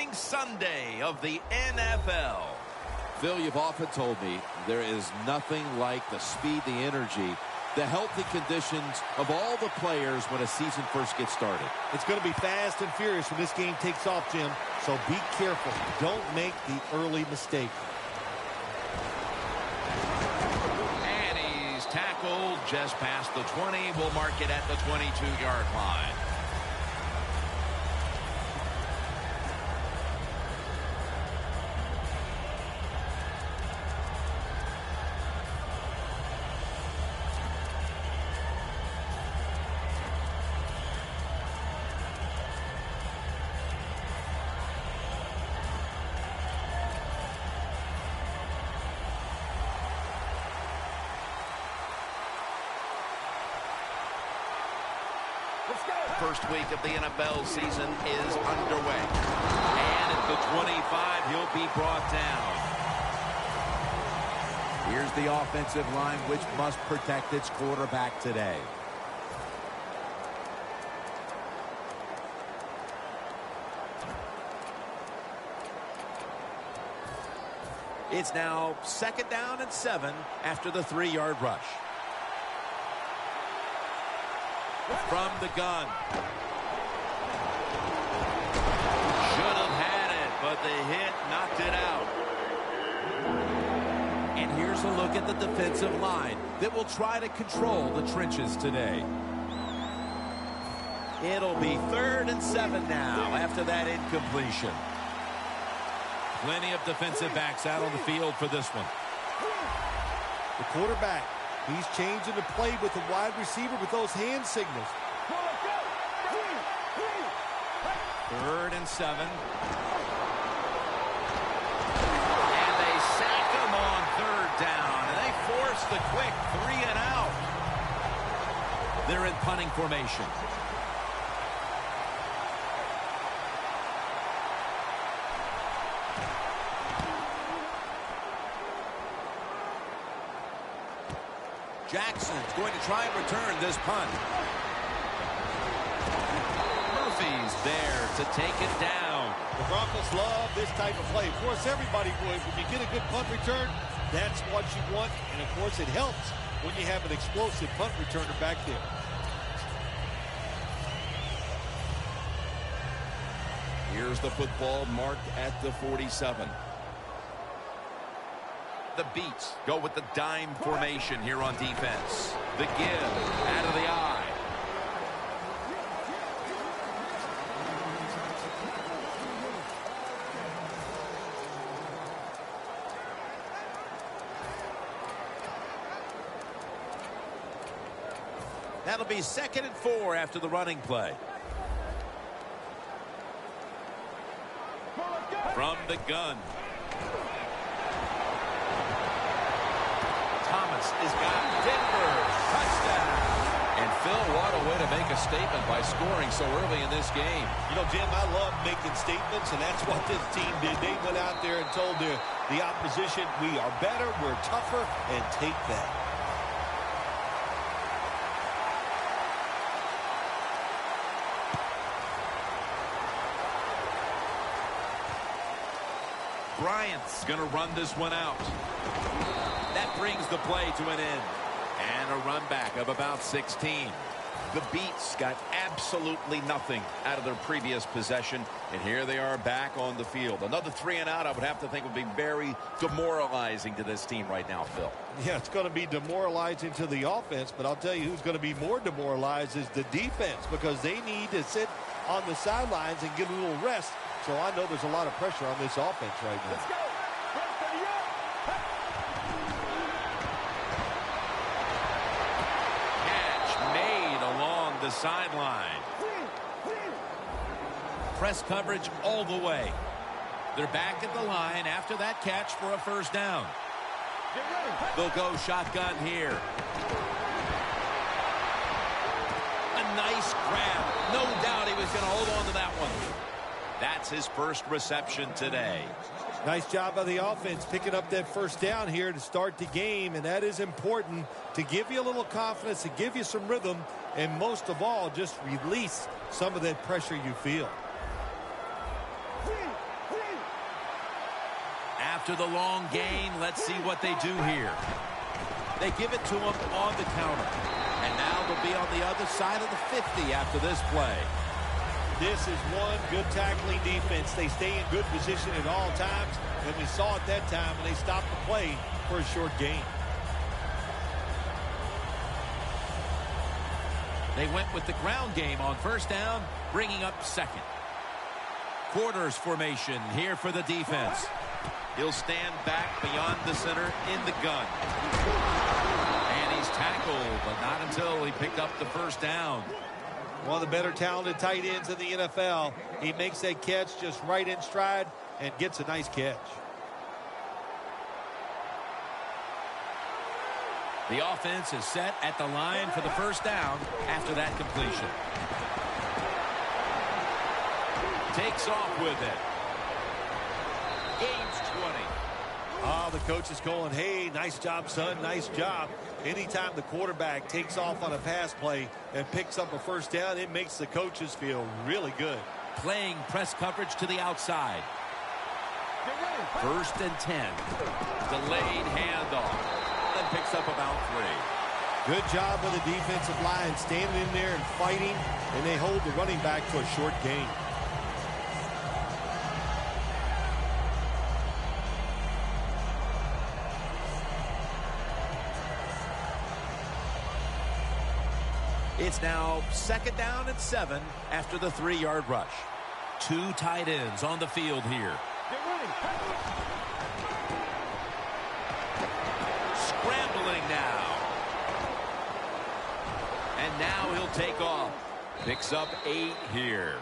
opening Sunday of the NFL. Phil, you've often told me there is nothing like the speed, the energy, the healthy conditions of all the players when a season first gets started. It's going to be fast and furious when this game takes off, Jim. So be careful. Don't make the early mistake. And he's tackled just past the 20. We'll mark it at the 22-yard line. First week of the NFL season is underway. And at the 25, he'll be brought down. Here's the offensive line, which must protect its quarterback today. It's now 2nd down and 7 after the 3-yard rush. From the gun. Should have had it, but the hit knocked it out. And here's a look at the defensive line that will try to control the trenches today. It'll be 3rd and 7 now after that incompletion. Plenty of defensive backs out on the field for this one. The quarterback, he's changing the play with the wide receiver with those hand signals. 3rd and 7. And they sack him on 3rd down. And they force the quick 3 and out. They're in punting formation. Jackson's going to try and return this punt. Murphy's there to take it down. The Broncos love this type of play. Of course, everybody would. When you get a good punt return, that's what you want. And, of course, it helps when you have an explosive punt returner back there. Here's the football marked at the 47. The beats go with the dime formation here on defense. The give out of the eye. That'll be 2nd and 4 after the running play. From the gun. Thomas has got Denver. Touchdown. And Phil, what a way to make a statement by scoring so early in this game. You know, Jim, I love making statements, and that's what this team did. They went out there and told the opposition, we are better, we're tougher, and take that. Bryant's going to run this one out. That brings the play to an end. And a run back of about 16. The Beats got absolutely nothing out of their previous possession. And here they are back on the field. Another 3 and out, I would have to think, would be very demoralizing to this team right now, Phil. Yeah, it's going to be demoralizing to the offense, but I'll tell you who's going to be more demoralized is the defense, because they need to sit on the sidelines and get a little rest. So I know there's a lot of pressure on this offense right now. Let's go. The sideline. Press coverage all the way. They're back at the line after that catch for a 1st down. They'll go shotgun here. A nice grab. No doubt he was going to hold on to that one. That's his first reception today. Nice job by the offense picking up that 1st down here to start the game, and that is important to give you a little confidence, to give you some rhythm, and most of all, just release some of that pressure you feel. After the long gain, let's see what they do here. They give it to him on the counter. And now they'll be on the other side of the 50 after this play. This is one good tackling defense. They stay in good position at all times, and we saw it that time when they stopped the play for a short gain. They went with the ground game on first down, bringing up second. Quarters formation here for the defense. He'll stand back beyond the center in the gun. And he's tackled, but not until he picked up the first down. One of the better talented tight ends in the NFL. He makes that catch just right in stride and gets a nice catch. The offense is set at the line for the first down after that completion. Takes off with it. Gains 20. The coach is going, hey, nice job, son, nice job. Anytime the quarterback takes off on a pass play and picks up a first down, it makes the coaches feel really good. Playing press coverage to the outside. First and 10. Delayed handoff. And picks up about 3. Good job by the defensive line standing in there and fighting, and they hold the running back to a short gain. It's now second down and 7 after the 3-yard rush. 2 tight ends on the field here. Scrambling now. And now he'll take off. Picks up 8 here.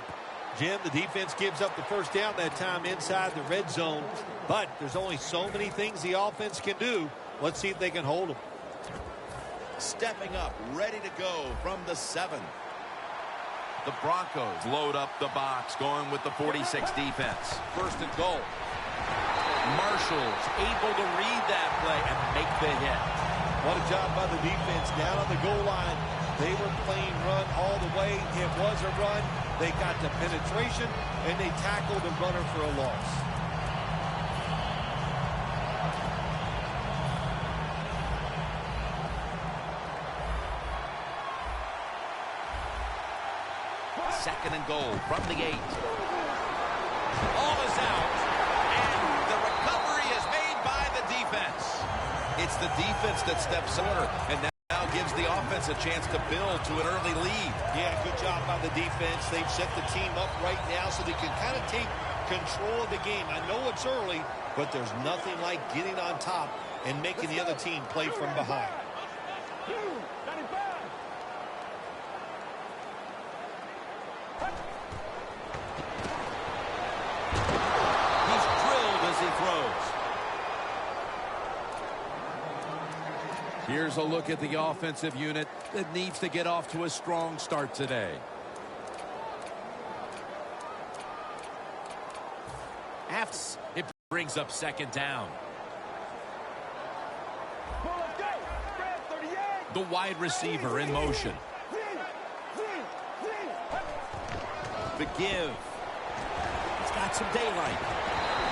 Jim, the defense gives up the first down that time inside the red zone, but there's only so many things the offense can do. Let's see if they can hold them. Stepping up, ready to go from the 7. The Broncos load up the box, going with the 46 defense. First and goal. Marshall's able to read that play and make the hit. What a job by the defense down on the goal line. They were playing run all the way. It was a run. They got the penetration, and they tackled the runner for a loss. Second and goal from the 8. All is out, and the recovery is made by the defense. It's the defense that steps over and now gives the offense a chance to build to an early lead. Yeah, good job by the defense. They've set the team up right now so they can kind of take control of the game. I know it's early, but there's nothing like getting on top and making the other team play from behind. Here's a look at the offensive unit that needs to get off to a strong start today. It brings up second down. The wide receiver in motion. The give. It's got some daylight.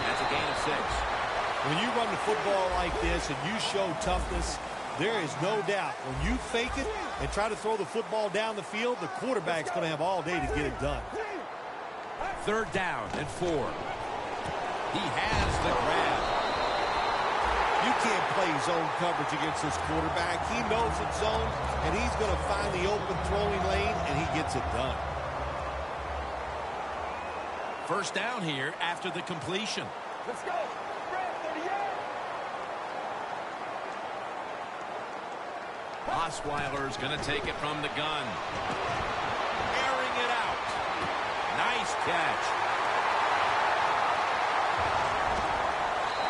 That's a gain of 6. When you run the football like this and you show toughness, there is no doubt when you fake it and try to throw the football down the field, the quarterback's going to have all day to get it done. Third down and 4. He has the grab. You can't play zone coverage against this quarterback. He knows it's zone, and he's going to find the open throwing lane, and he gets it done. First down here after the completion. Let's go. Osweiler's going to take it from the gun. Airing it out. Nice catch.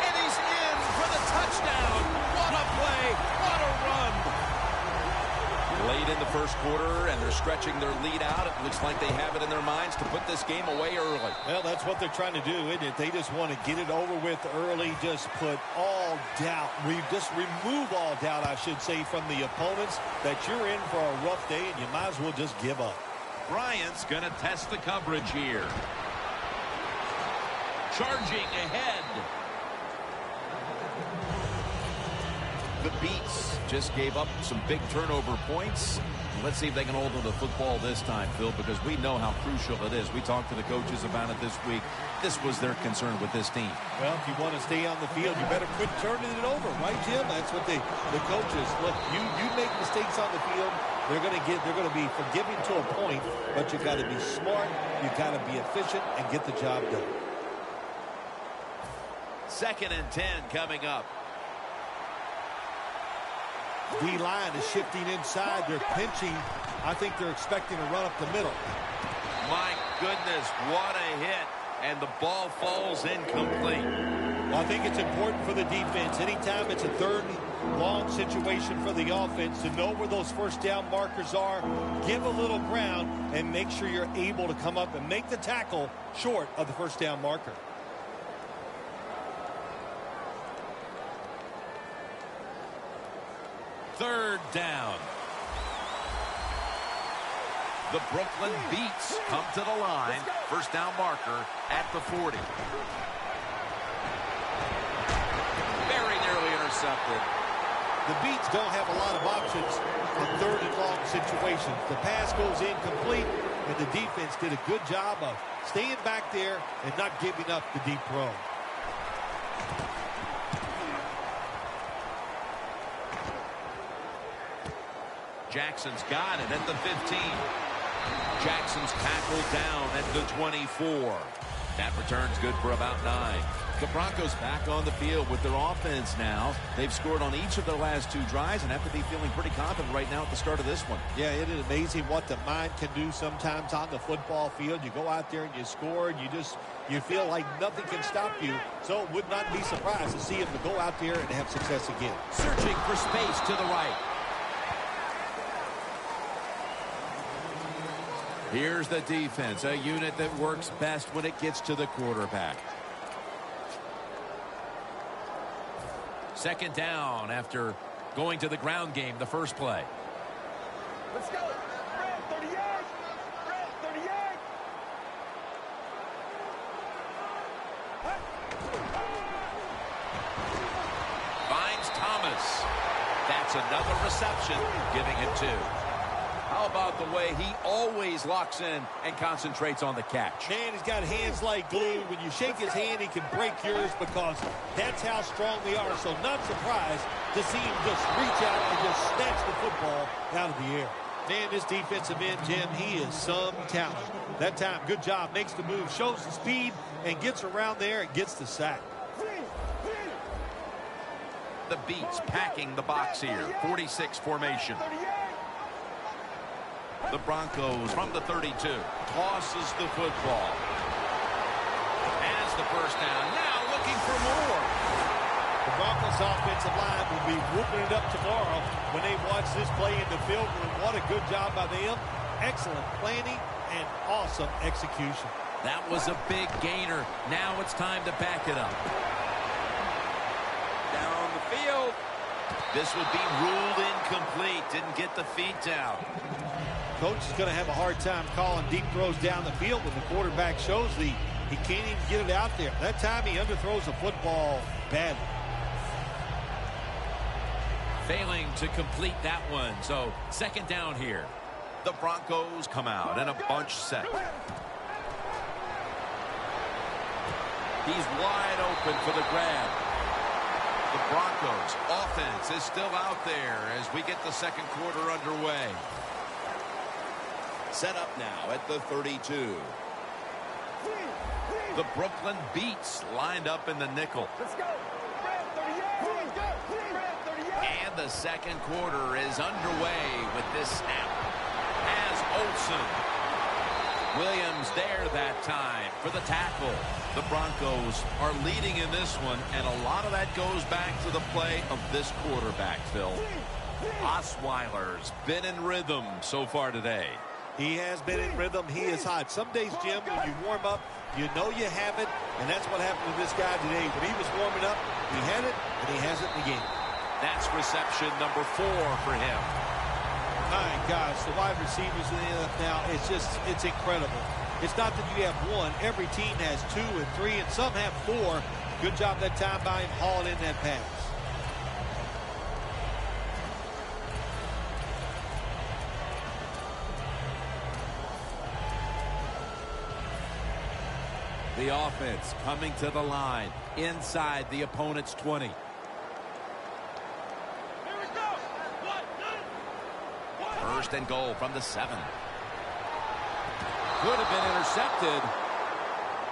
And he's in for the touchdown. What a play. What a run. Late in the first quarter, and they're stretching their lead out. It looks like they have it in their minds to put this game away early. Well, that's what they're trying to do, isn't it? They just want to get it over with early, just put all doubt, just remove all doubt, I should say, from the opponents that you're in for a rough day, and you might as well just give up. Bryant's going to test the coverage here. Charging ahead. Beats just gave up some big turnover points. Let's see if they can hold on to the football this time, Phil, because we know how crucial it is. We talked to the coaches about it this week. This was their concern with this team. Well, if you want to stay on the field, you better quit turning it over, right, Jim? That's what the coaches look. You make mistakes on the field, they're going to be forgiving to a point, but you got to be smart, you got to be efficient, and get the job done. 2nd and 10 coming up. D-line is shifting inside. They're pinching. I think they're expecting to run up the middle. My goodness, what a hit. And the ball falls incomplete. Well, I think it's important for the defense. Anytime it's a 3rd and long situation for the offense, to know where those first down markers are, give a little ground, and make sure you're able to come up and make the tackle short of the first down marker. Third down. The Brooklyn Beats come to the line. First down marker at the 40. Very nearly intercepted. The Beats don't have a lot of options in 3rd and long situations. The pass goes incomplete, and the defense did a good job of staying back there and not giving up the deep throw. Jackson's got it at the 15. Jackson's tackled down at the 24. That return's good for about 9. The Broncos back on the field with their offense now. They've scored on each of their last 2 drives and have to be feeling pretty confident right now at the start of this one. Yeah, it is amazing what the mind can do sometimes on the football field. You go out there and you score, and you feel like nothing can stop you. So it would not be surprised to see him to go out there and have success again. Searching for space to the right. Here's the defense, a unit that works best when it gets to the quarterback. 2nd down after going to the ground game the first play. Let's go. Red, 30 yards. Red, 30 yards. Finds Thomas. That's another reception, giving him 2. How about the way he always locks in and concentrates on the catch? Man, he's got hands like glue. When you shake his hand, he can break yours because that's how strong they are. So not surprised to see him just reach out and just snatch the football out of the air. Man, this defensive end, Jim, he is some talent. That time, good job. Makes the move, shows the speed, and gets around there and gets the sack. The Beats packing the box here. 46 formation. The Broncos from the 32. Tosses the football. Has the first down. Now looking for more. The Broncos offensive line will be whooping it up tomorrow when they watch this play in the film room. What a good job by them. Excellent planning and awesome execution. That was a big gainer. Now it's time to back it up. Down the field. This would be ruled incomplete. Didn't get the feet down. Coach is going to have a hard time calling deep throws down the field when the quarterback shows he can't even get it out there. That time he underthrows the football badly. Failing to complete that one. So 2nd down here. The Broncos come out in a bunch set. He's wide open for the grab. The Broncos offense is still out there as we get the 2nd quarter underway. Set up now at the 32. The Brooklyn Beats lined up in the nickel. Let's go. Red, 30 yards. Red, 30 yards. And the 2nd quarter is underway with this snap. As Olsen. Williams there that time for the tackle. The Broncos are leading in this one, and a lot of that goes back to the play of this quarterback, Phil. Osweiler's been in rhythm so far today. He has been in rhythm. He is hot. Some days, Jim, when you warm up, you know you have it, and that's what happened to this guy today. When he was warming up, he had it, and he has it in the game. That's reception number 4 for him. My gosh, the wide receivers in the NFL now, it's incredible. It's not that you have one. Every team has 2 and 3, and some have 4. Good job that time by him hauling in that pass. The offense coming to the line inside the opponent's 20. Here we go. 1, 2, 1. First and goal from the 7. Could have been intercepted.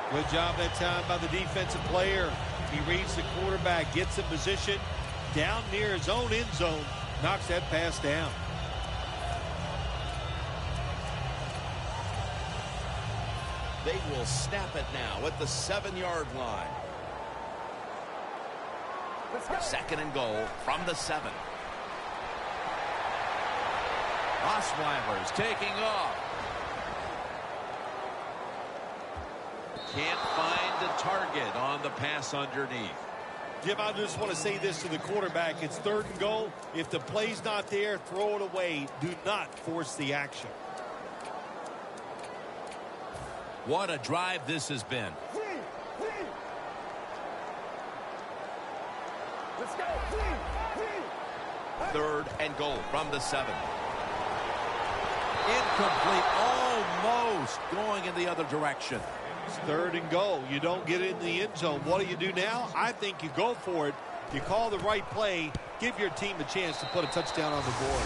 Good job that time by the defensive player. He reads the quarterback, gets in position down near his own end zone, knocks that pass down. They will snap it now at the 7-yard line. Let's go. Second and goal from the 7. Osweiler's taking off. Can't find the target on the pass underneath. Jim, I just want to say this to the quarterback. It's third and goal. If the play's not there, throw it away. Do not force the action. What a drive this has been. Let's go. Third and goal from the 7. Incomplete, almost going in the other direction. It's third and goal. You don't get it in the end zone. What do you do now? I think you go for it. You call the right play. Give your team a chance to put a touchdown on the board.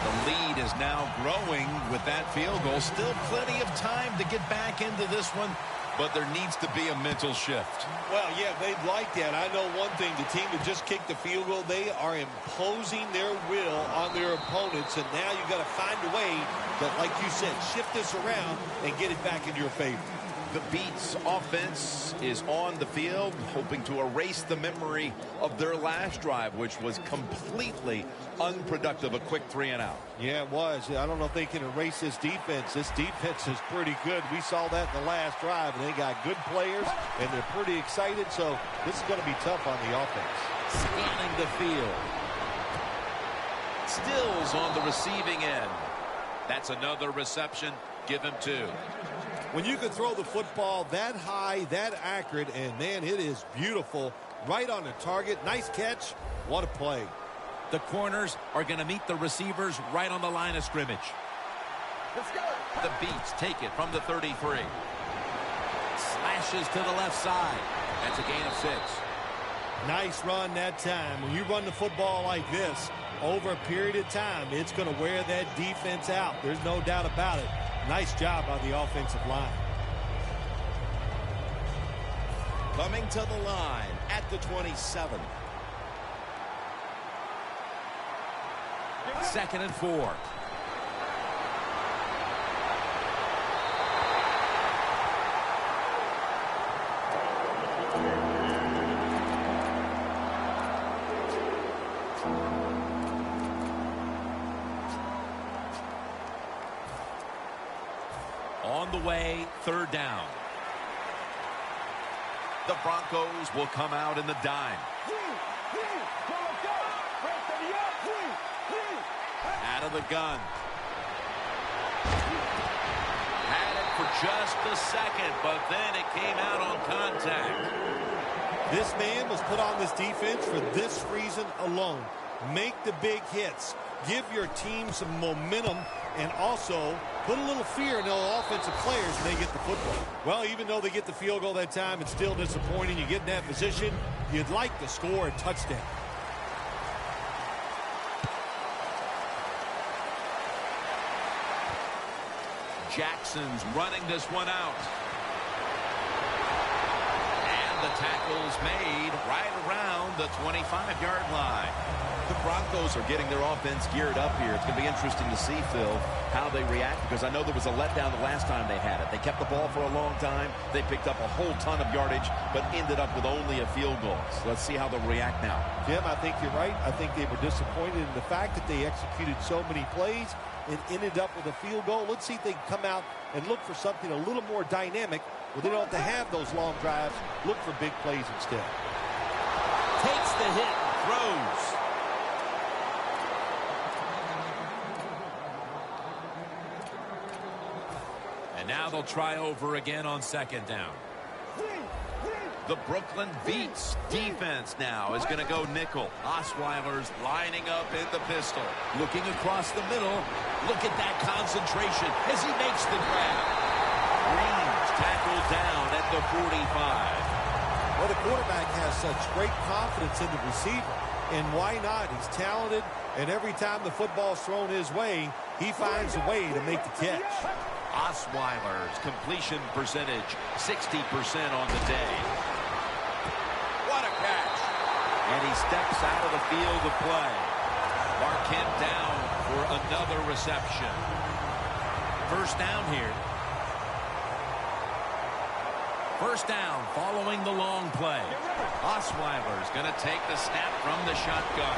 The lead is now growing with that field goal. Still plenty of time to get back into this one, but there needs to be a mental shift. Well, yeah, they'd like that. I know one thing. The team that just kicked the field goal, they are imposing their will on their opponents, and now you've got to find a way to, like you said, shift this around and get it back in your favor. The Beats offense is on the field, hoping to erase the memory of their last drive, which was completely unproductive, a quick 3 and out. Yeah, it was. I don't know if they can erase this defense. This defense is pretty good. We saw that in the last drive, and they got good players, and they're pretty excited, so this is going to be tough on the offense. Scanning the field. Stills on the receiving end. That's another reception. Give him 2. When you can throw the football that high, that accurate, and, man, it is beautiful. Right on the target. Nice catch. What a play. The corners are going to meet the receivers right on the line of scrimmage. Let's go. The Beats take it from the 33. Slashes to the left side. That's a gain of 6. Nice run that time. When you run the football like this, over a period of time, it's going to wear that defense out. There's no doubt about it. Nice job on the offensive line. Coming to the line at the 27. Second and 4. On the way, third down. The Broncos will come out in the dime. Out of the gun. Had it for just a second, but then it came out on contact. This man was put on this defense for this reason alone. Make the big hits. Give your team some momentum, and also put a little fear in those offensive players when they get the football. Well, even though they get the field goal that time, it's still disappointing. You get in that position, you'd like to score a touchdown. Jackson's running this one out. And the tackle's made right around the 25-yard line. The Broncos are getting their offense geared up here. It's going to be interesting to see, Phil, how they react, because I know there was a letdown the last time they had it. They kept the ball for a long time. They picked up a whole ton of yardage, but ended up with only a field goal. So let's see how they'll react now. Jim, I think you're right. I think they were disappointed in the fact that they executed so many plays and ended up with a field goal. Let's see if they can come out and look for something a little more dynamic where they don't have to have those long drives. Look for big plays instead. Takes the hit, throws. And now they'll try over again on second down. The Brooklyn Beats defense now is going to go nickel. Osweiler's lining up in the pistol. Looking across the middle. Look at that concentration as he makes the grab. Green's tackled down at the 45. Well, the quarterback has such great confidence in the receiver. And why not? He's talented, and every time the football's thrown his way, he finds a way to make the catch. Osweiler's completion percentage, 60% on the day. What a catch. And he steps out of the field of play. Mark him down for another reception. First down here. First down following the long play. Osweiler's going to take the snap from the shotgun.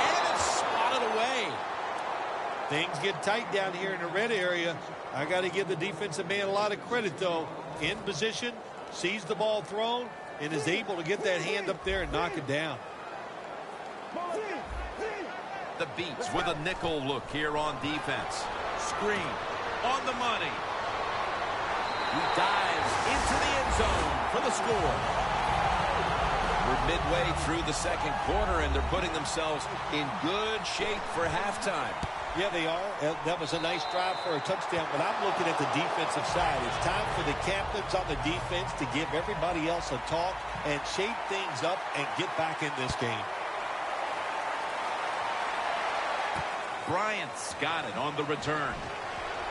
And it's swatted away. Things get tight down here in the red area. I got to give the defensive man a lot of credit, though. In position, sees the ball thrown, and is able to get that hand up there and knock it down. The Beats with a nickel look here on defense. Screen on the money. He dives into the end zone for the score. We're midway through the second quarter, and they're putting themselves in good shape for halftime. Yeah, they are. That was a nice drive for a touchdown, but I'm looking at the defensive side. It's time for the captains on the defense to give everybody else a talk and shape things up and get back in this game. Bryant's got it on the return.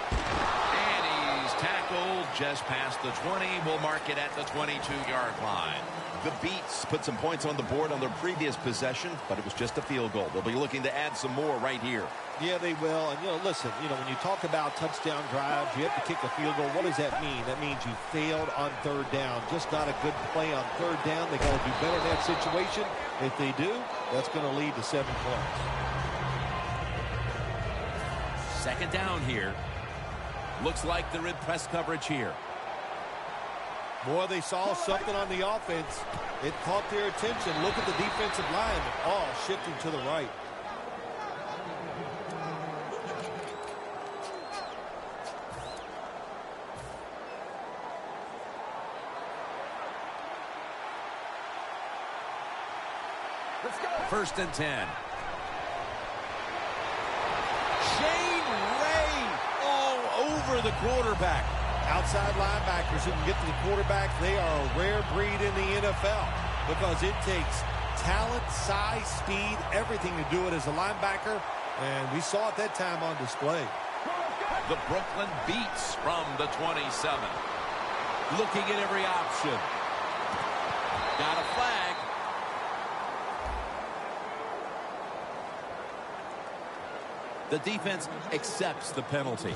And he's tackled just past the 20. We'll mark it at the 22-yard line. The Beats put some points on the board on their previous possession, but it was just a field goal. They'll be looking to add some more right here. Yeah, they will. And, listen, when you talk about touchdown drives, you have to kick a field goal. What does that mean? That means you failed on third down. Just not a good play on third down. They got to do better in that situation. If they do, that's going to lead to 7 points. Second down here. Looks like they're in press coverage here. Boy, they saw something on the offense. It caught their attention. Look at the defensive line. All shifting to the right. Let's go. First and 10. Over the quarterback. Outside linebackers who can get to the quarterback, they are a rare breed in the NFL because it takes talent, size, speed, everything to do it as a linebacker, and we saw it that time on display. The Brooklyn Beats from the 27. Looking at every option. Got a flag. The defense accepts the penalty.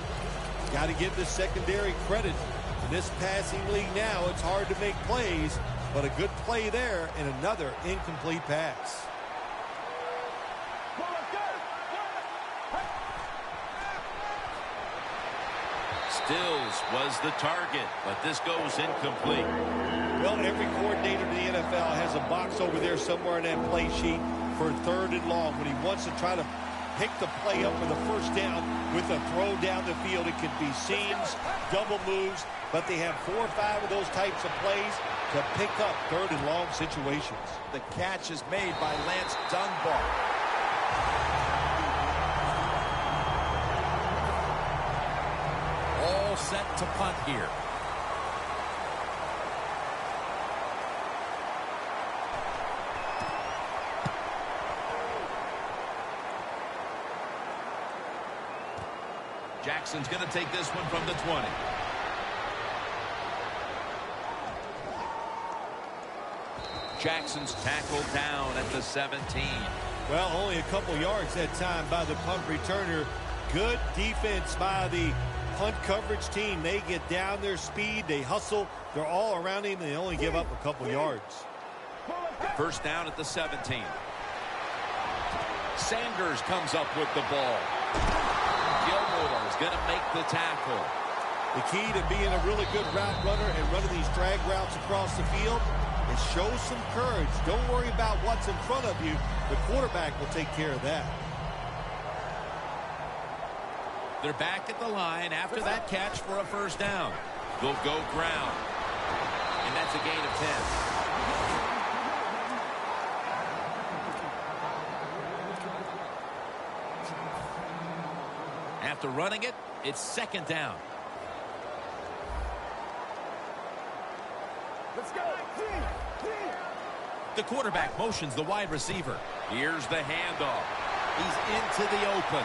Got to give the secondary credit. In this passing league now, it's hard to make plays, but a good play there and another incomplete pass. Stills was the target, but this goes incomplete. Well, every coordinator in the NFL has a box over there somewhere in that play sheet for third and long when he wants to try to pick the play up for the first down with a throw down the field. It can be seams, double moves, but they have 4 or 5 of those types of plays to pick up third and long situations. The catch is made by Lance Dunbar. All set to punt here. Jackson's going to take this one from the 20. Jackson's tackled down at the 17. Well, only a couple yards that time by the punt returner. Good defense by the punt coverage team. They get down their speed. They hustle. They're all around him. They only give up a couple yards. First down at the 17. Sanders comes up with the ball. Gilmore's going to make the tackle. The key to being a really good route runner and running these drag routes across the field is show some courage. Don't worry about what's in front of you. The quarterback will take care of that. They're back at the line after that catch for a first down. They'll go ground. And that's a gain of 10. After running it, it's second down. Let's go. The quarterback motions the wide receiver. Here's the handoff. He's into the open.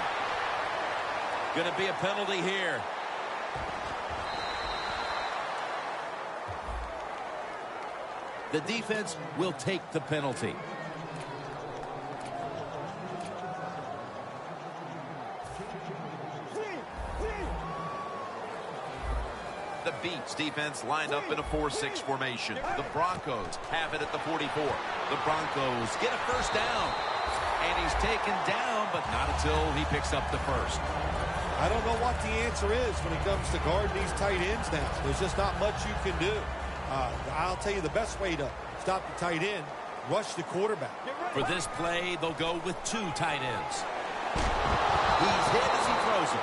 Going to be a penalty here. The defense will take the penalty. The Beats defense lined up in a 4-6 formation. The Broncos have it at the 44. The Broncos get a first down. And he's taken down, but not until he picks up the first. I don't know what the answer is when it comes to guarding these tight ends now. There's just not much you can do. I'll tell you the best way to stop the tight end, rush the quarterback. For this play, they'll go with 2 tight ends. He's hit as he throws it.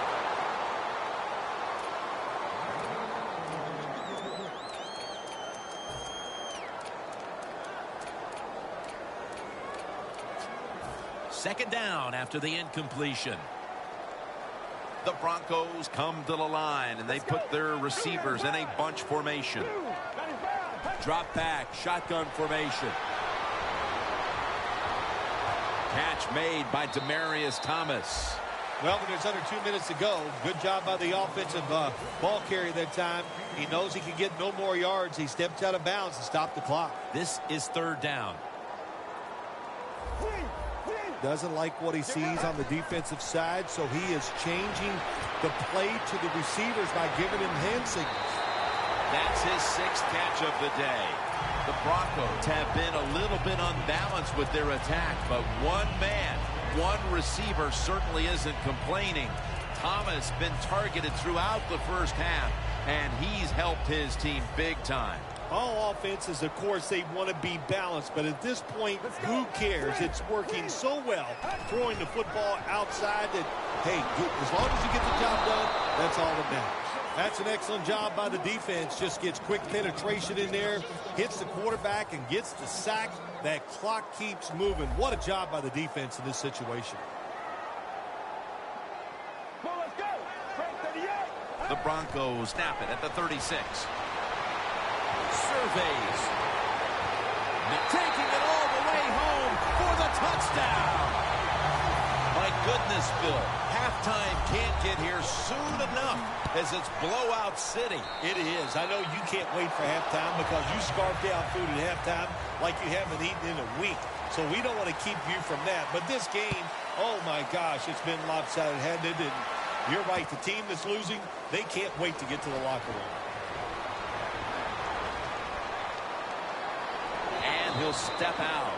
Second down after the incompletion. The Broncos come to the line, and they put their receivers in a bunch formation. Drop back, shotgun formation. Catch made by Demaryius Thomas. Well, when there's under 2 minutes to go, good job by the offensive ball carrier that time. He knows he can get no more yards. He stepped out of bounds to stop the clock. This is third down. Doesn't like what he sees on the defensive side, so he is changing the play to the receivers by giving him hand signals. That's his 6th catch of the day. The Broncos have been a little bit unbalanced with their attack, but one man, one receiver certainly isn't complaining. Thomas been targeted throughout the first half, and he's helped his team big time. All offenses, of course, they want to be balanced, but at this point, who cares? It's working so well, throwing the football outside that, hey, as long as you get the job done, that's all that matters. That's an excellent job by the defense. Just gets quick penetration in there, hits the quarterback, and gets the sack. That clock keeps moving. What a job by the defense in this situation. Let's go. The Broncos snap it at the 36. Surveys. Taking it all the way home for the touchdown. My goodness, Bill. Halftime can't get here soon enough as it's blowout city. It is. I know you can't wait for halftime because you scarf down food at halftime like you haven't eaten in a week. So we don't want to keep you from that. But this game, oh my gosh, it's been lopsided, hasn't it? And you're right. The team that's losing, they can't wait to get to the locker room. He'll step out.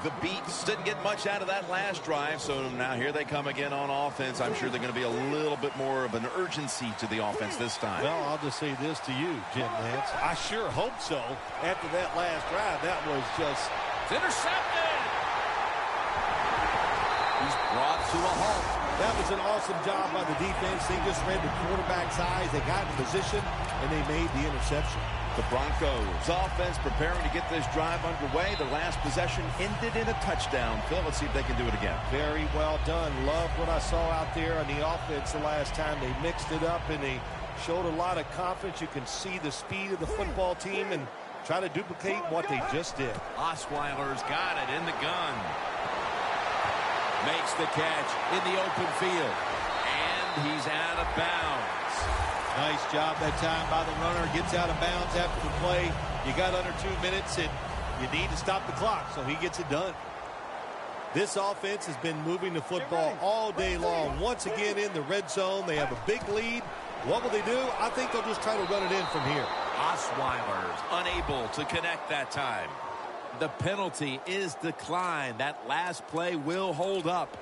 The Beats didn't get much out of that last drive, so now here they come again on offense. I'm sure they're going to be a little bit more of an urgency to the offense this time. Well, I'll just say this to you, Jim Nance. I sure hope so. After that last drive, that was just... It's intercepted! He's brought to a halt. That was an awesome job by the defense. They just read the quarterback's eyes. They got in position, and they made the interception. The Broncos offense preparing to get this drive underway. The last possession ended in a touchdown. Phil, let's see if they can do it again. Very well done. Loved what I saw out there on the offense the last time. They mixed it up, and they showed a lot of confidence. You can see the speed of the football team and try to duplicate what they just did. Osweiler's got it in the gun. Makes the catch in the open field. And he's out of bounds. Nice job that time by the runner. Gets out of bounds after the play. You got under 2 minutes, and you need to stop the clock, so he gets it done. This offense has been moving the football all day long. Once again in the red zone. They have a big lead. What will they do? I think they'll just try to run it in from here. Osweiler's unable to connect that time. The penalty is declined. That last play will hold up.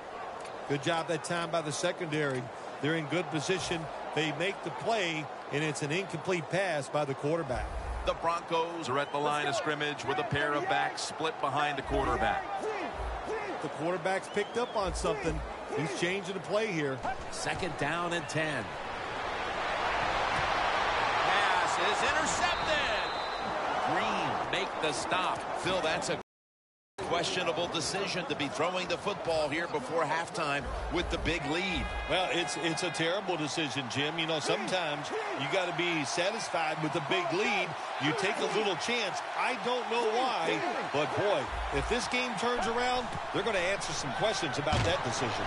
Good job that time by the secondary. They're in good position. They make the play, and it's an incomplete pass by the quarterback. The Broncos are at the line of scrimmage with a pair of backs split behind the quarterback. The quarterback's picked up on something. He's changing the play here. Second down and 10. Pass is intercepted. Green make the stop. Phil, that's a questionable decision to be throwing the football here before halftime with the big lead. Well, it's a terrible decision, Jim. You know, sometimes you got to be satisfied with the big lead. You take a little chance. I don't know why, but boy, if this game turns around, they're going to answer some questions about that decision.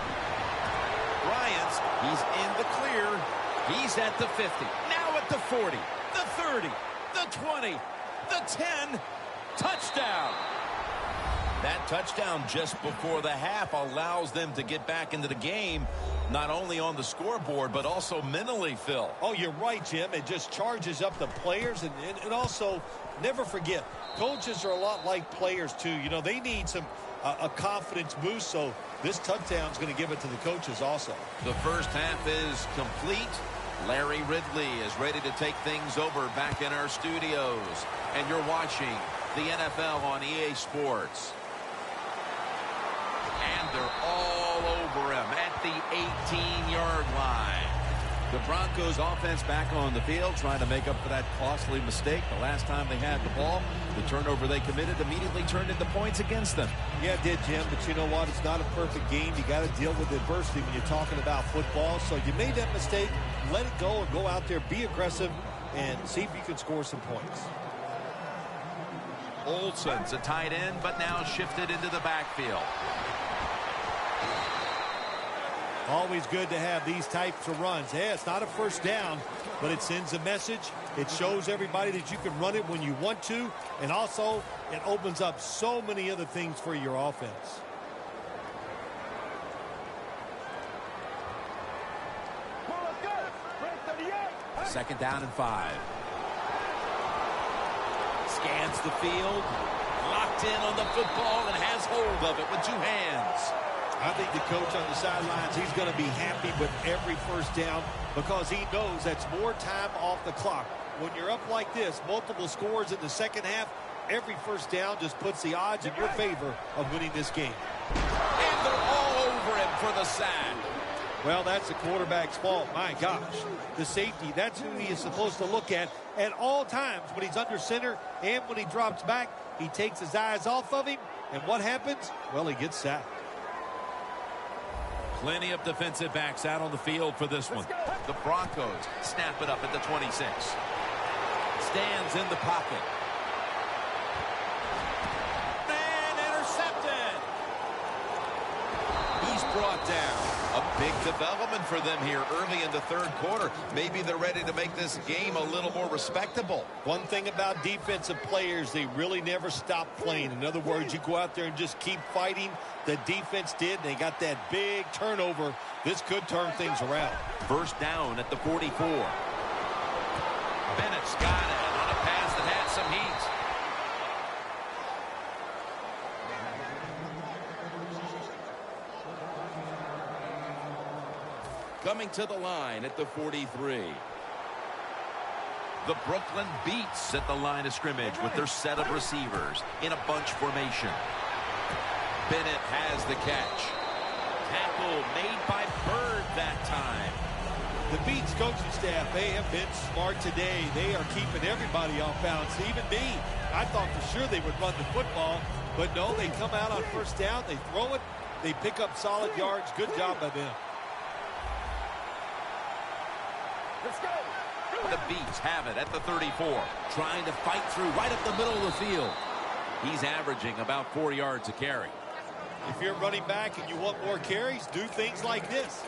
Bryant's, he's in the clear. He's at the 50. Now at the 40, the 30, the 20, the 10. Touchdown. That touchdown just before the half allows them to get back into the game, not only on the scoreboard, but also mentally, Phil. Oh, you're right, Jim. It just charges up the players. And also, never forget, coaches are a lot like players, too. You know, they need a confidence boost, so this touchdown is going to give it to the coaches also. The first half is complete. Larry Ridley is ready to take things over back in our studios. And you're watching the NFL on EA Sports. And they're all over him at the 18-yard line. The Broncos offense back on the field trying to make up for that costly mistake. The last time they had the ball, the turnover they committed immediately turned into points against them. Yeah, it did, Jim, but you know what? It's not a perfect game. You got to deal with adversity when you're talking about football. So you made that mistake. Let it go and go out there, be aggressive, and see if you can score some points. Olsen's a tight end, but now shifted into the backfield. Always good to have these types of runs. Yeah, it's not a first down, but it sends a message. It shows everybody that you can run it when you want to, and also it opens up so many other things for your offense. Second down and 5. Scans the field, locked in on the football, and has hold of it with 2 hands. I think the coach on the sidelines, he's going to be happy with every first down because he knows that's more time off the clock. When you're up like this, multiple scores in the second half, every first down just puts the odds in your favor of winning this game. And they're all over him for the sack. Well, that's the quarterback's fault. My gosh. The safety, that's who he is supposed to look at all times. When he's under center and when he drops back, he takes his eyes off of him. And what happens? Well, he gets sacked. Plenty of defensive backs out on the field for this one. The Broncos snap it up at the 26. Stands in the pocket. And intercepted. He's brought down. A big development for them here early in the third quarter. Maybe they're ready to make this game a little more respectable. One thing about defensive players, they really never stop playing. In other words, you go out there and just keep fighting. The defense did. They got that big turnover. This could turn things around. First down at the 44. Bennett's got it on a pass that had some heat. Coming to the line at the 43. The Brooklyn Beats at the line of scrimmage with their set of receivers in a bunch formation. Bennett has the catch. Tackle made by Bird that time. The Beats coaching staff, they have been smart today. They are keeping everybody off balance, even me. I thought for sure they would run the football, but no, they come out on first down, they throw it, they pick up solid yards. Good job by them. Let's go. The Beats have it at the 34, trying to fight through right up the middle of the field. He's averaging about 4 yards a carry. If you're running back and you want more carries, do things like this.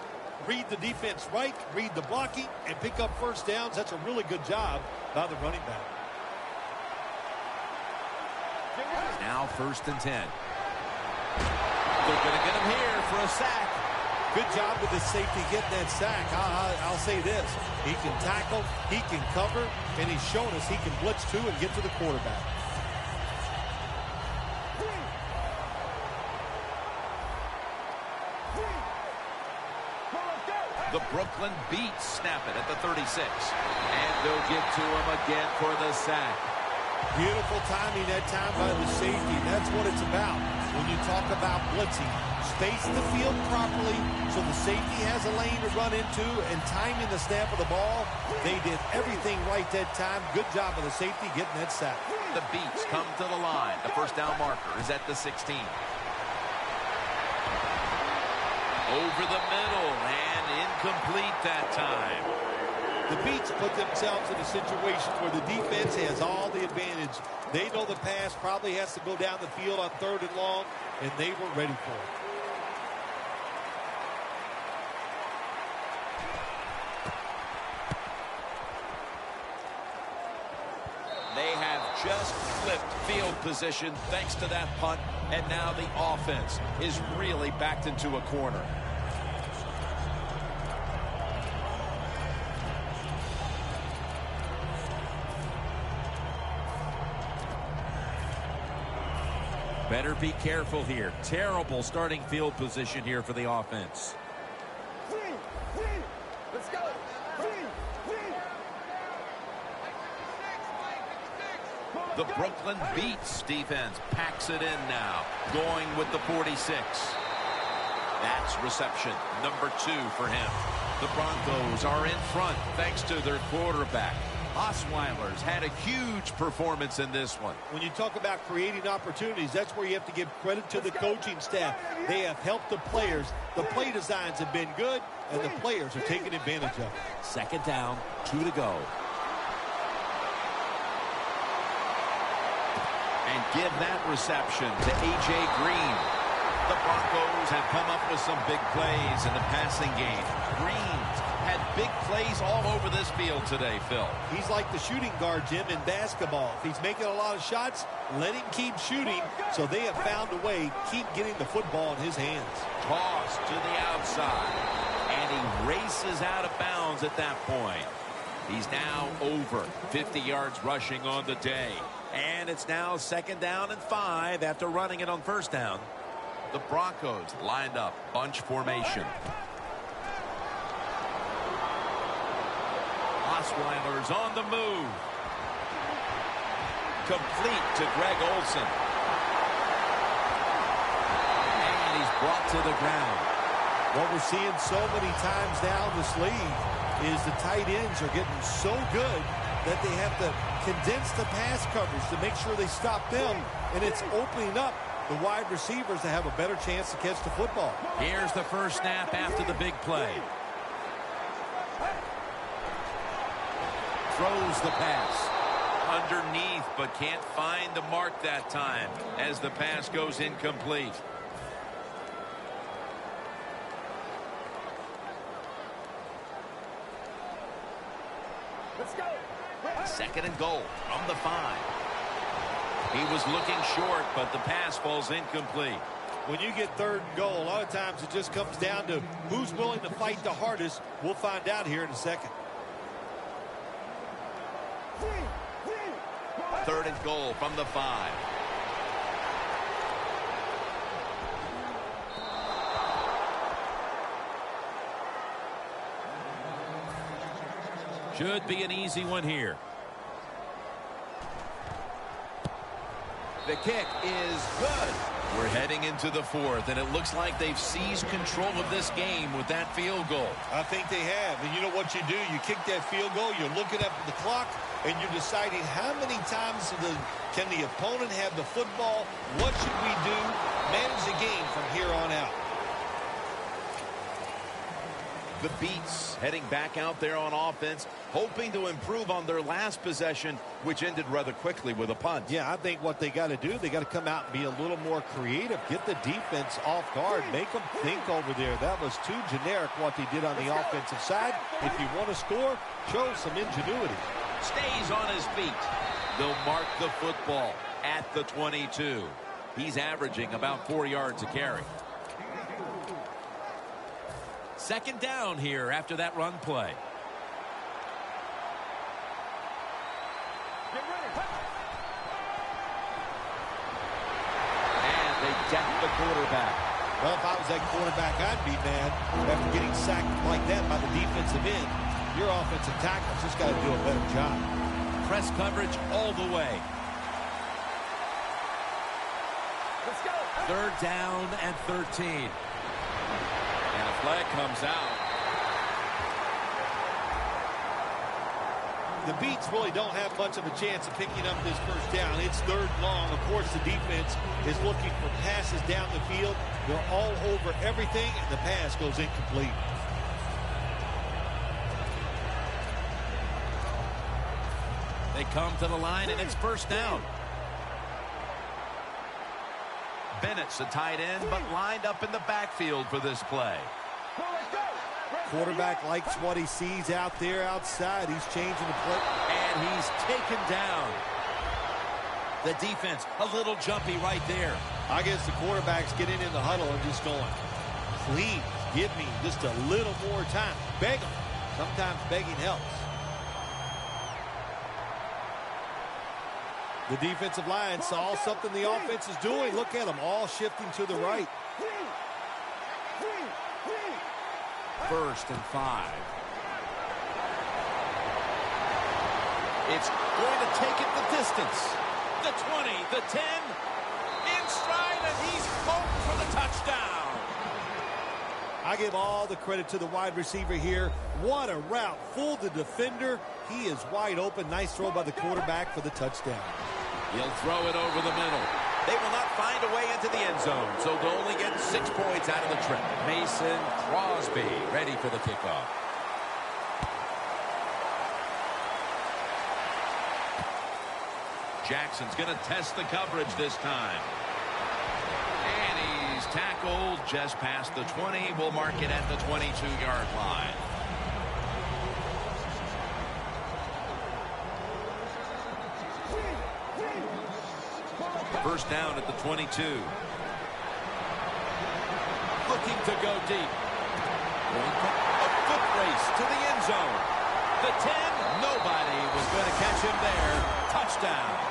Read the defense right, read the blocking, and pick up first downs. That's a really good job by the running back. Now 1st and 10. They're going to get him here for a sack. Good job with the safety getting that sack. I'll say this. He can tackle, he can cover, and he's shown us he can blitz too and get to the quarterback. The Brooklyn Beats snap it at the 36. And they'll get to him again for the sack. Beautiful timing that time by the safety. That's what it's about when you talk about blitzing. Space the field properly so the safety has a lane to run into, and timing the snap of the ball. They did everything right that time. Good job of the safety getting that sack. The Beats come to the line. The first down marker is at the 16. Over the middle and incomplete that time. The Beats put themselves in a situation where the defense has all the advantage. They know the pass probably has to go down the field on 3rd and long, and they were ready for it. They have just flipped field position thanks to that punt, and now the offense is really backed into a corner. Better be careful here. Terrible starting field position here for the offense. Let's go. The Brooklyn Beats defense packs it in now, going with the 46. That's reception number 2 for him. The Broncos are in front thanks to their quarterback. Osweiler's had a huge performance in this one. When you talk about creating opportunities, that's where you have to give credit to the coaching staff. They have helped the players. The play designs have been good, and the players are taking advantage of it. 2nd down, 2 to go. And give that reception to A.J. Green. The Broncos have come up with some big plays in the passing game. Green's had big plays all over this field today, Phil. He's like the shooting guard, Jim, in basketball. If he's making a lot of shots, let him keep shooting. So they have found a way, keep getting the football in his hands. Toss to the outside. And he races out of bounds at that point. He's now over 50 yards rushing on the day. And it's now 2nd down and 5 after running it on 1st down. The Broncos lined up, bunch formation. Osweiler's on the move. Complete to Greg Olsen. And he's brought to the ground. What we're seeing so many times now in this league is the tight ends are getting so good that they have to condense the pass coverage to make sure they stop them, and it's opening up the wide receivers to have a better chance to catch the football. Here's the first snap after the big play. Throws the pass. Underneath, but can't find the mark that time as the pass goes incomplete. Let's go. 2nd and goal from the 5. He was looking short, but the pass falls incomplete. When you get 3rd and goal, a lot of times it just comes down to who's willing to fight the hardest. We'll find out here in a second. 3rd and goal from the 5. Should be an easy one here. The kick is good. We're heading into the 4th, and it looks like they've seized control of this game with that field goal. I think they have. And you know what you do? You kick that field goal, you're looking up at the clock, and you're deciding how many times can the opponent have the football? What should we do? Manage the game from here on out. The Beats heading back out there on offense, hoping to improve on their last possession, which ended rather quickly with a punt. Yeah, I think what they got to do, they got to come out and be a little more creative. Get the defense off guard. Make them think over there. That was too generic what they did on the offensive side. If you want to score, show some ingenuity. Stays on his feet. They'll mark the football at the 22. He's averaging about 4 yards a carry. 2nd down here after that run play. And they deck the quarterback. Well, if I was that quarterback, I'd be mad after getting sacked like that by the defensive end. Your offensive tackle's just got to do a better job. Press coverage all the way. Let's go. 3rd down and 13. And a flag comes out. The Beats really don't have much of a chance of picking up this first down. It's 3rd and long. Of course, the defense is looking for passes down the field. They're all over everything, and the pass goes incomplete. They come to the line, and it's 1st down. Bennett's a tight end, but lined up in the backfield for this play. Quarterback likes what he sees out there outside. He's changing the play. And he's taken down. The defense, a little jumpy right there. I guess the quarterback's getting in the huddle and just going, please give me just a little more time. Beg him. Sometimes begging helps. The defensive line saw something the offense is doing. Look at them all shifting to the right. 1st and 5. It's going to take it the distance. The 20, the 10, in stride, and he's home for the touchdown. I give all the credit to the wide receiver here. What a route. Fooled the defender. He is wide open. Nice throw by the quarterback for the touchdown. He'll throw it over the middle. They will not find a way into the end zone, so they'll only get 6 points out of the trip. Mason Crosby ready for the kickoff. Jackson's going to test the coverage this time. And he's tackled just past the 20. We'll mark it at the 22-yard line. First down at the 22. Looking to go deep. A foot race to the end zone. The 10, nobody was going to catch him there. Touchdown.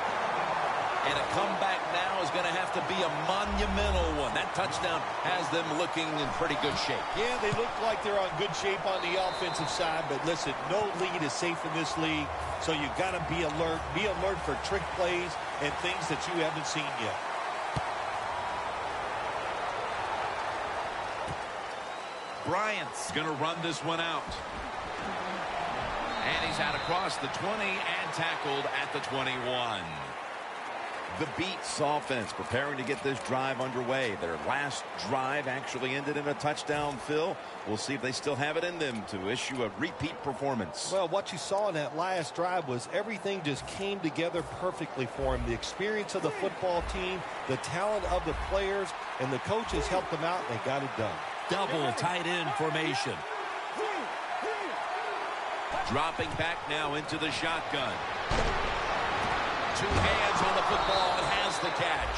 And a comeback now is going to have to be a monumental one. That touchdown has them looking in pretty good shape. Yeah, they look like they're on good shape on the offensive side, but listen, no lead is safe in this league, so you got to be alert. Be alert for trick plays and things that you haven't seen yet. Bryant's going to run this one out. And he's out across the 20 and tackled at the 21. The Beats offense preparing to get this drive underway. Their last drive actually ended in a touchdown, Phil. We'll see if they still have it in them to issue a repeat performance. Well, what you saw in that last drive was everything just came together perfectly for him. The experience of the football team, the talent of the players, and the coaches helped them out, and they got it done. Double tight end formation. Dropping back now into the shotgun. 2 hands on the football and has the catch.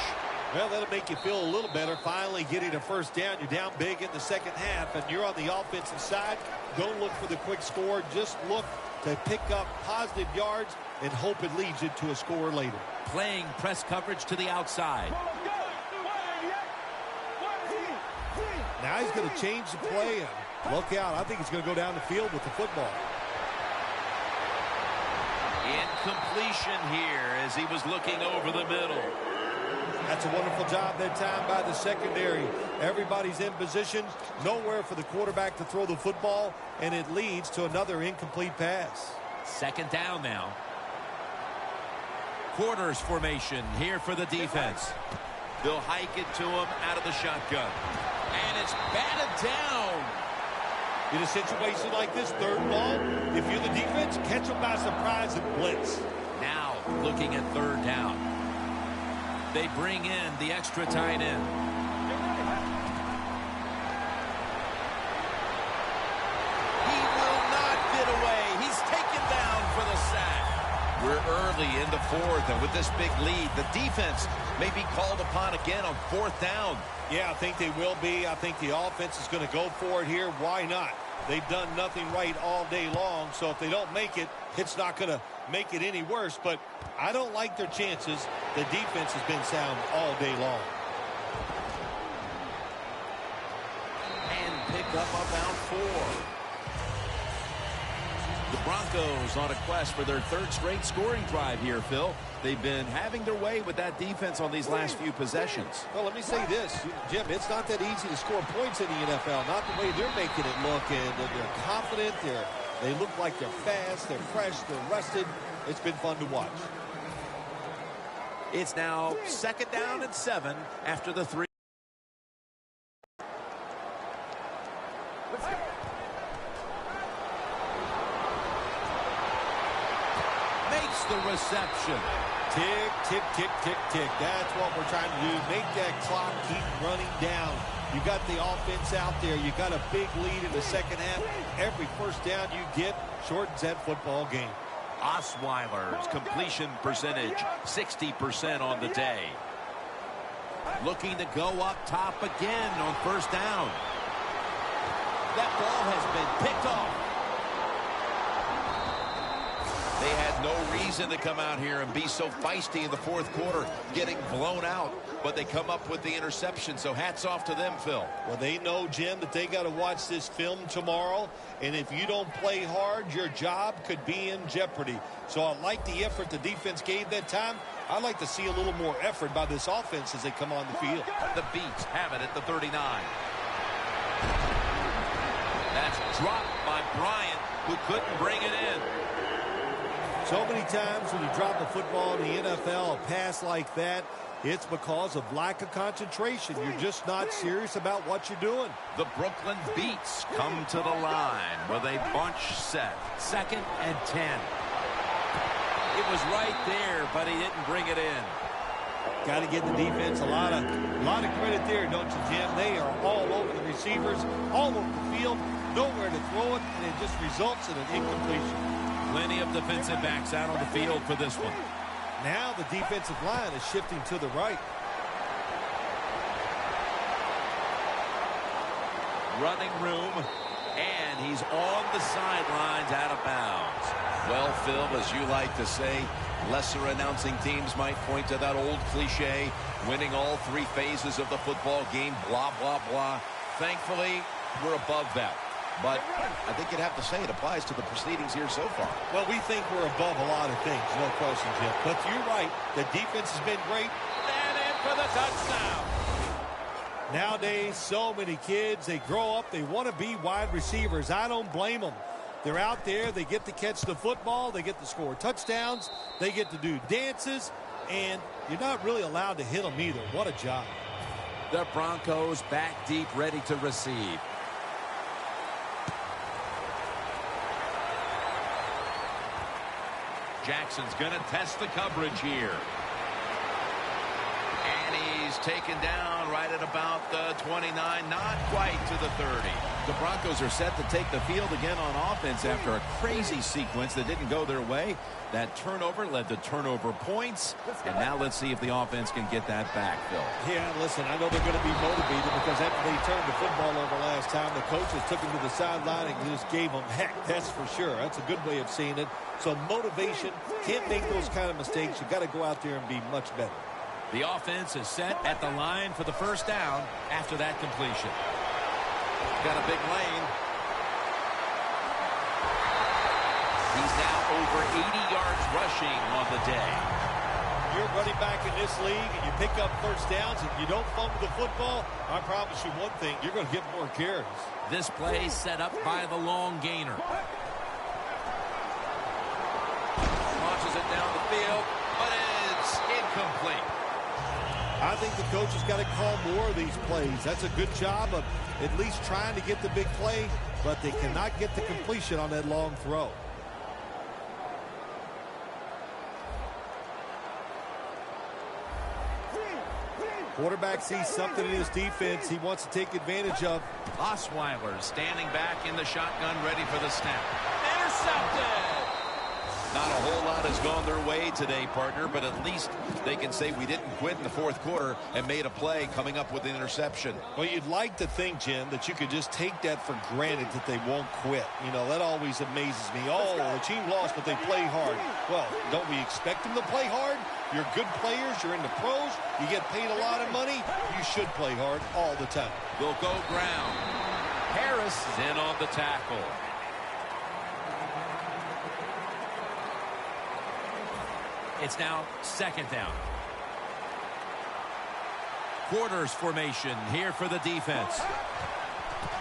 Well, that'll make you feel a little better. Finally getting a first down. You're down big in the second half, and you're on the offensive side. Don't look for the quick score. Just look to pick up positive yards and hope it leads you to a score later. Playing press coverage to the outside. Now he's going to change the play, and look out. I think he's going to go down the field with the football. Incompletion here as he was looking over the middle. That's a wonderful job that time by the secondary. Everybody's in position. Nowhere for the quarterback to throw the football, and it leads to another incomplete pass. 2nd down now. Quarters formation here for the defense. They'll hike it to him out of the shotgun. And it's batted down. In a situation like this, 3rd and long, if you're the defense, catch them by surprise and blitz. Now looking at 3rd down. They bring in the extra tight end. He will not get away. He's taken down for the sack. We're early in the 4th, and with this big lead, the defense may be called upon again on 4th down. Yeah, I think they will be. I think the offense is going to go for it here. Why not? They've done nothing right all day long, so if they don't make it, it's not going to make it any worse. But I don't like their chances. The defense has been sound all day long. And pick up about 4. The Broncos on a quest for their 3rd straight scoring drive here, Phil. They've been having their way with that defense on these last few possessions. Well, let me say this, Jim, it's not that easy to score points in the NFL, not the way they're making it look, and they're confident, they're They look like they're fast, they're fresh, they're rested. It's been fun to watch. It's now 2nd down and 7 after the 3. Makes the reception. Tick, tick, tick, tick, tick. That's what we're trying to do. Make that clock keep running down. You got the offense out there. You got a big lead in the second half. Every first down you get shortens that football game. Osweiler's completion percentage, 60% on the day. Looking to go up top again on 1st down. That ball has been picked off. They had no reason to come out here and be so feisty in the 4th quarter, getting blown out. But they come up with the interception, so hats off to them, Phil. Well, they know, Jim, that they got to watch this film tomorrow. And if you don't play hard, your job could be in jeopardy. So I like the effort the defense gave that time. I'd like to see a little more effort by this offense as they come on the field. The Beats have it at the 39. That's dropped by Bryant, who couldn't bring it in. So many times when you drop a football in the NFL, a pass like that, it's because of lack of concentration. You're just not serious about what you're doing. The Brooklyn Beats come to the line with a bunch set. 2nd and 10. It was right there, but he didn't bring it in. Got to give the defense a lot of credit there, don't you, Jim? They are all over the receivers, all over the field, nowhere to throw it, and it just results in an incompletion. Plenty of defensive backs out on the field for this one. Now the defensive line is shifting to the right. Running room, and he's on the sidelines out of bounds. Well, Phil, as you like to say, lesser announcing teams might point to that old cliche, winning all 3 phases of the football game, blah, blah, blah. Thankfully, we're above that. But I think you'd have to say it applies to the proceedings here so far. Well, we think we're above a lot of things, no question, Jim. But you're right. The defense has been great. And in for the touchdown. Nowadays, so many kids, they grow up, they want to be wide receivers. I don't blame them. They're out there, they get to catch the football, they get to score touchdowns, they get to do dances, and you're not really allowed to hit them either. What a job. The Broncos back deep, ready to receive. Jackson's going to test the coverage here. And he's taken down right at about the 29, not quite to the 30. The Broncos are set to take the field again on offense after a crazy sequence that didn't go their way. That turnover led to turnover points. And now let's see if the offense can get that back, Phil. Yeah, listen, I know they're going to be motivated because after they turned the football over last time, the coaches took him to the sideline and just gave him heck. That's for sure. That's a good way of seeing it. So motivation, can't make those kind of mistakes. You got to go out there and be much better. The offense is set at the line for the 1st down after that completion. Got a big lane. He's now over 80 yards rushing on the day. You're running back in this league and you pick up 1st downs and you don't fumble the football, I promise you one thing, you're going to get more carries. This play set up by the long gainer. Launches it down the field, but it's incomplete. I think the coach has got to call more of these plays. That's a good job of at least trying to get the big play, but they cannot get the completion on that long throw. Quarterback sees something in his defense he wants to take advantage of. Osweiler standing back in the shotgun, ready for the snap. Intercepted! Not a whole lot has gone their way today, partner, but at least they can say we didn't quit in the 4th quarter and made a play coming up with an interception. Well, you'd like to think, Jim, that you could just take that for granted that they won't quit. You know, that always amazes me. Oh, the team lost, but they play hard. Well, don't we expect them to play hard? You're good players. You're in the pros. You get paid a lot of money. You should play hard all the time. They'll go ground. Harris is in on the tackle. It's now 2nd down. Quarters formation here for the defense.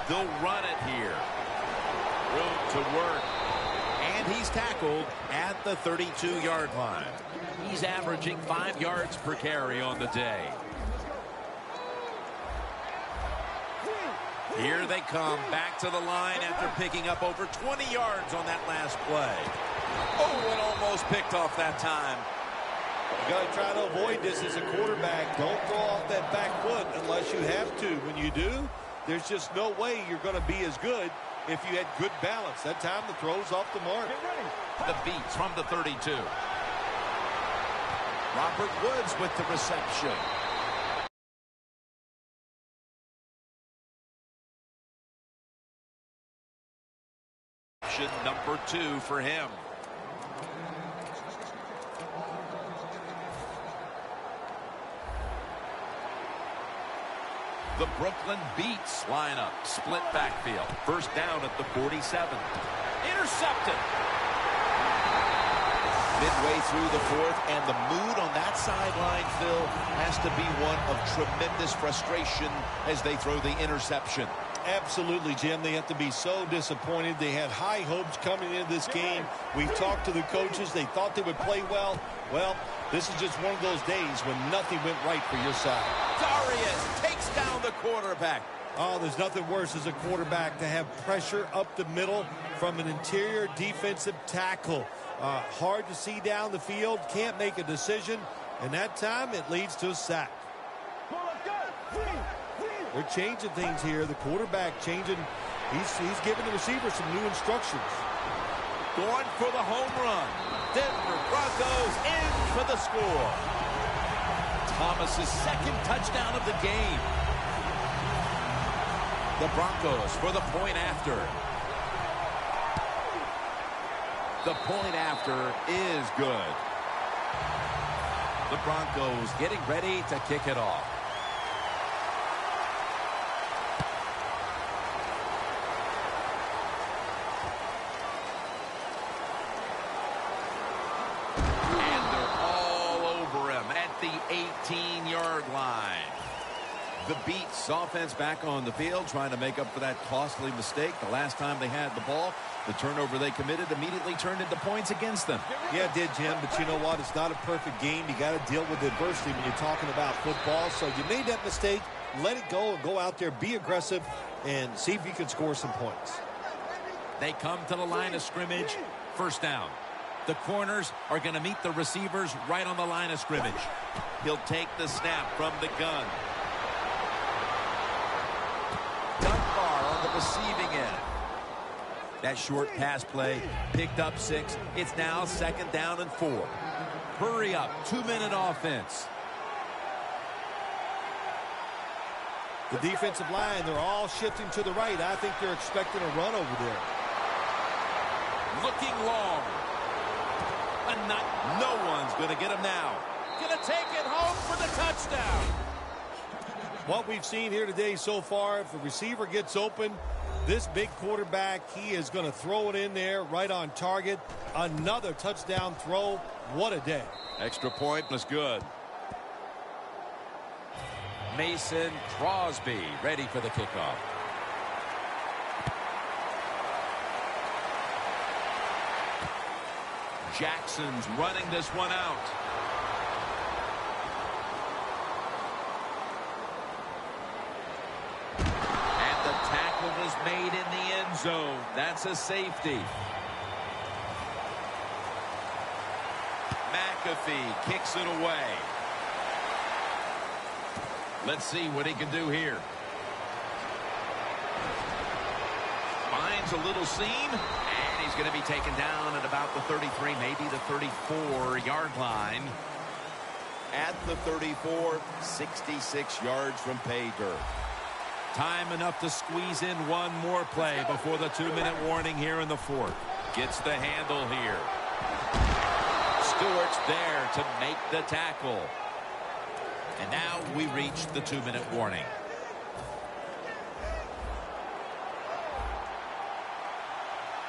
They'll run it here. Room to work. and he's tackled at the 32-yard line. He's averaging 5 yards per carry on the day. Here they come back to the line after picking up over 20 yards on that last play. Oh, and almost picked off that time. You got to try to avoid this as a quarterback. Don't throw off that back foot unless you have to. When you do, there's just no way you're going to be as good if you had good balance. That time the throw's off the mark. The beats from the 32. Robert Woods with the reception. Number 2 for him. The Brooklyn Beats lineup. Split backfield. First down at the 47. Intercepted. Midway through the fourth, and the mood on that sideline, Phil, has to be one of tremendous frustration as they throw the interception. Absolutely, Jim. They have to be so disappointed. They had high hopes coming into this game. We've talked to the coaches. They thought they would play well. Well, this is just one of those days when nothing went right for your side. Darius takes down the quarterback. Oh, there's nothing worse as a quarterback to have pressure up the middle from an interior defensive tackle. Hard to see down the field, can't make a decision, and that time it leads to a sack. They're changing things here. The quarterback changing. He's giving the receiver some new instructions. Going for the home run. Denver Broncos in for the score. Thomas's second touchdown of the game. The Broncos for the point after. The point after is good. The Broncos getting ready to kick it off. And they're all over him at the 18-yard line. The Beats offense back on the field trying to make up for that costly mistake. The last time they had the ball, the turnover they committed immediately turned into points against them. Yeah, it did, Jim, but you know what? It's not a perfect game. You got to deal with adversity when you're talking about football. So you made that mistake. Let it go and go out there, be aggressive, and see if you can score some points. They come to the line of scrimmage. First down. The corners are going to meet the receivers right on the line of scrimmage. He'll take the snap from the gun. Dunbar on the receiving end. That short pass play picked up 6. It's now second down and 4. Hurry up. 2-minute offense. The defensive line, they're all shifting to the right. I think they're expecting a run over there. Looking long. No one's going to get him now. Going to take it home for the touchdown. What we've seen here today so far, if the receiver gets open, this big quarterback, he is going to throw it in there right on target. Another touchdown throw. What a day. Extra point was good. Mason Crosby ready for the kickoff. Jackson's running this one out. And the tackle was made in the end zone. That's a safety. McAfee kicks it away. Let's see what he can do here. Finds a little seam, and he's going to be taken down at about the 33, maybe the 34-yard line. At the 34, 66 yards from pay dirt. Time enough to squeeze in one more play before the 2-minute warning here in the fourth. Gets the handle here. Stewart's there to make the tackle. And now we reach the 2-minute warning.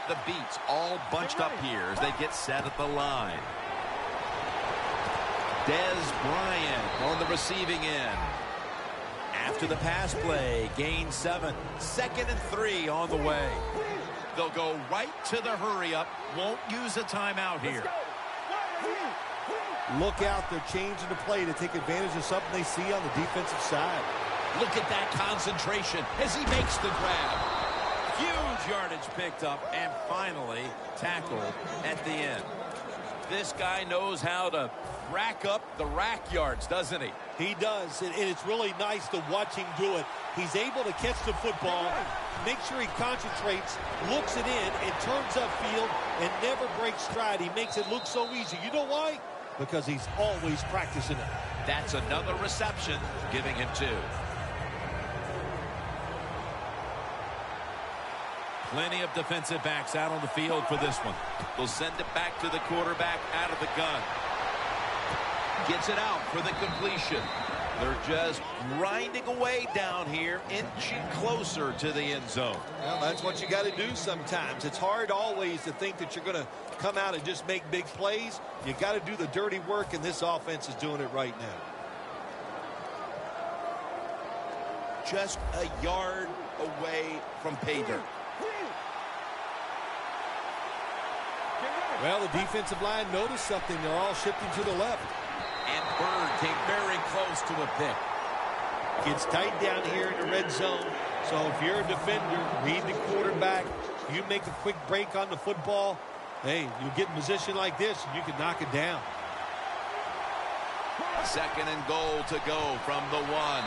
The Beats all bunched up here as they get set at the line. Dez Bryant on the receiving end. After the pass play, gain 7. 2nd and 3 on the way. They'll go right to the hurry-up. Won't use a timeout here. Look out. They're changing the play to take advantage of something they see on the defensive side. Look at that concentration as he makes the grab. Huge yardage picked up and finally tackled at the end. This guy knows how to rack up the rack yards, doesn't he? He does, and it's really nice to watch him do it. He's able to catch the football, make sure he concentrates, looks it in, and turns upfield and never breaks stride. He makes it look so easy. You know why? Because he's always practicing it. That's another reception, giving him 2. Plenty of defensive backs out on the field for this one. They'll send it back to the quarterback out of the gun. Gets it out for the completion. They're just grinding away down here, inching closer to the end zone. Well, that's what you got to do sometimes. It's hard always to think that you're going to come out and just make big plays. You got to do the dirty work, and this offense is doing it right now. Just a yard away from pay dirt. Well, the defensive line noticed something. They're all shifting to the left. And Bird came very close to a pick. Gets tight down here in the red zone. So if you're a defender, read the quarterback. You make a quick break on the football. Hey, you get in position like this, and you can knock it down. 2nd and goal to go from the 1.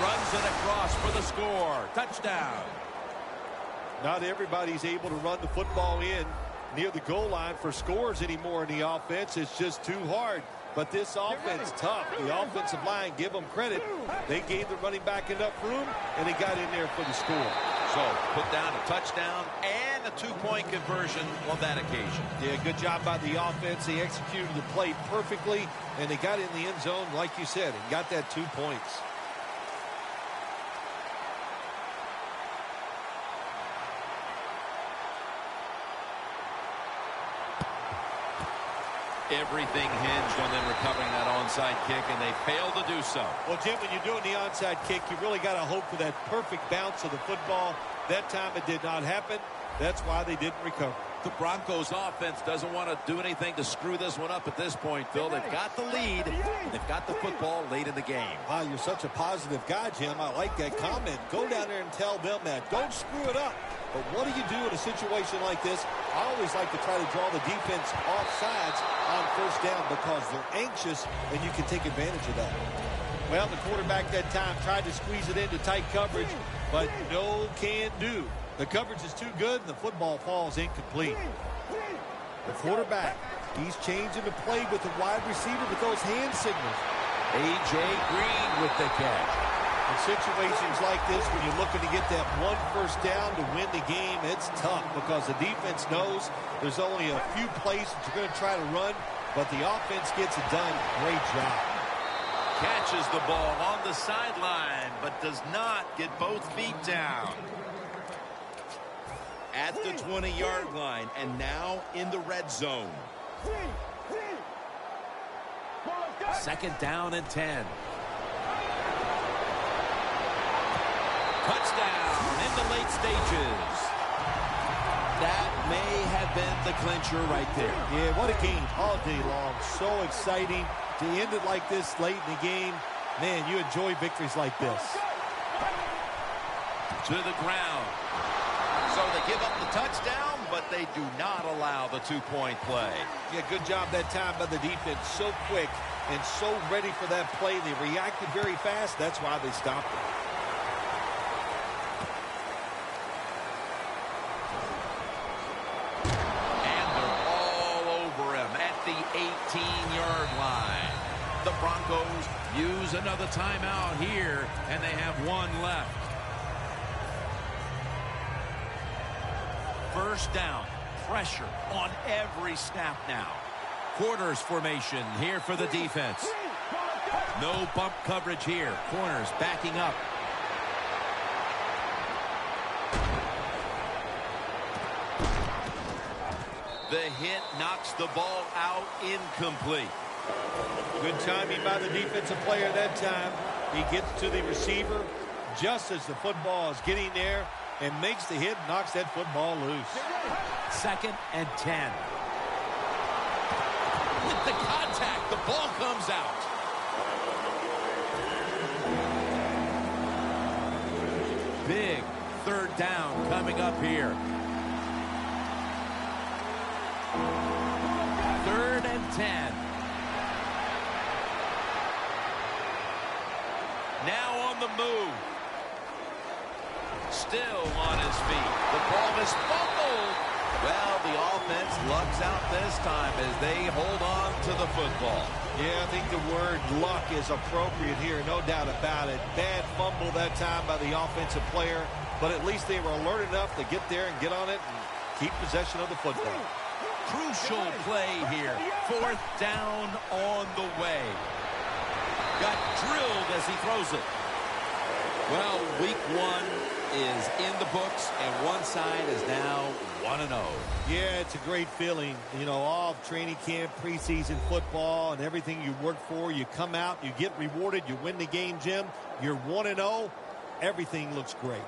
Runs it across for the score. Touchdown. Not everybody's able to run the football in near the goal line for scores anymore in the offense. It's just too hard. But this offense tough. The offensive line, give them credit. They gave the running back enough room, and he got in there for the score. So put down a touchdown and a 2-point conversion on that occasion. Yeah, good job by the offense. They executed the play perfectly, and they got in the end zone, like you said, and got that 2 points. Everything hinged on them recovering that onside kick, and they failed to do so. Well, Jim, when you're doing the onside kick, you really got to hope for that perfect bounce of the football. That time it did not happen. That's why they didn't recover. The Broncos offense doesn't want to do anything to screw this one up at this point, Phil. They've got the lead. They've got the football late in the game. Wow, you're such a positive guy, Jim. I like that comment. Go down there and tell them that. Don't screw it up. But what do you do in a situation like this? I always like to try to draw the defense off sides on 1st down because they're anxious, and you can take advantage of that. Well, the quarterback that time tried to squeeze it into tight coverage, but no can do. The coverage is too good, and the football falls incomplete. The quarterback, he's changing the play with the wide receiver with those hand signals. A.J. Green with the catch. In situations like this, when you're looking to get that 1 first down to win the game, it's tough because the defense knows there's only a few plays that you're going to try to run, but the offense gets it done. Great job. Catches the ball on the sideline, but does not get both feet down. At the 20-yard line, and now in the red zone. 2nd down and 10. Touchdown in the late stages. That may have been the clincher right there. Yeah, what a game all day long. So exciting to end it like this late in the game. Man, you enjoy victories like this. To the ground. So they give up the touchdown, but they do not allow the 2-point play. Yeah, good job that time by the defense. So quick and so ready for that play. They reacted very fast. That's why they stopped it. The 18-yard line. The Broncos use another timeout here, and they have 1 left. 1st down. Pressure on every snap now. Corners formation here for the defense. No bump coverage here. Corners backing up. The hit knocks the ball out, incomplete. Good timing by the defensive player that time. He gets to the receiver just as the football is getting there. and makes the hit, knocks that football loose. 2nd and 10. With the contact, the ball comes out. Big 3rd down coming up here. 3rd and 10. Now on the move. Still on his feet. The ball is fumbled. Well, the offense lucks out this time as they hold on to the football. Yeah, I think the word luck is appropriate here, no doubt about it. Bad fumble that time by the offensive player, but at least they were alert enough to get there and get on it and keep possession of the football. Crucial play here. 4th down on the way. Got drilled as he throws it. Well, week 1 is in the books, and one side is now 1-0. Yeah, it's a great feeling. You know, all of training camp, preseason football, and everything you work for. You come out, you get rewarded, you win the game, Jim. You're 1-0. Everything looks great.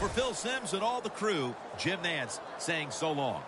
For Phil Simms and all the crew, Jim Nantz saying so long.